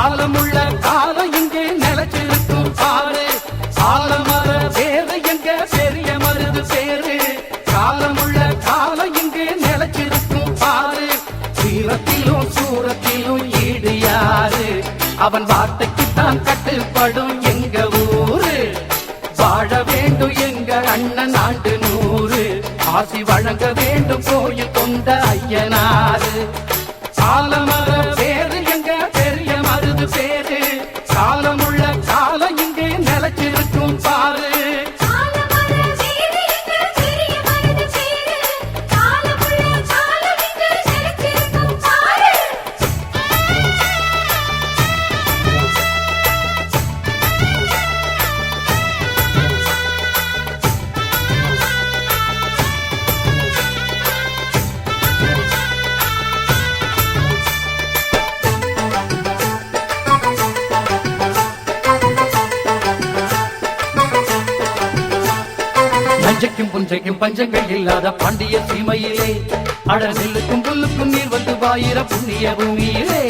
காலமுள்ள காலம் இங்கே நிலைச்சிருக்கும் பாரு. ஆலமர வேறு எங்க பெரிய மருது பேரு. காலமுள்ள காலம் இங்கே நிலைச்சிருக்கும் பாரு. சீரத்திலும் சூரத்திலும் ஈடு யாரு? அவன் வார்த்தைக்குத்தான் கட்டுப்படும் எங்க ஊரு. வாழ வேண்டும் எங்க அண்ணன் ஆண்டு 100. ஆசி வழங்க வேண்டும் கோயில் கொண்ட ஐயனாரு. ஆலமர வேறு எங்க பெரிய மருது பேரு. காலமுள்ள காலம் இங்கே நிலைச்சிருக்கும் பாரு. நஞ்சைக்கும் புஞ்சைக்கும் பஞ்சங்கள் இல்லாத பாண்டிய சீமையிலே, அட நெல்லுக்கும் புல்லுக்கும் நீர் வந்து வாயிர புண்ணிய பூமியிலே.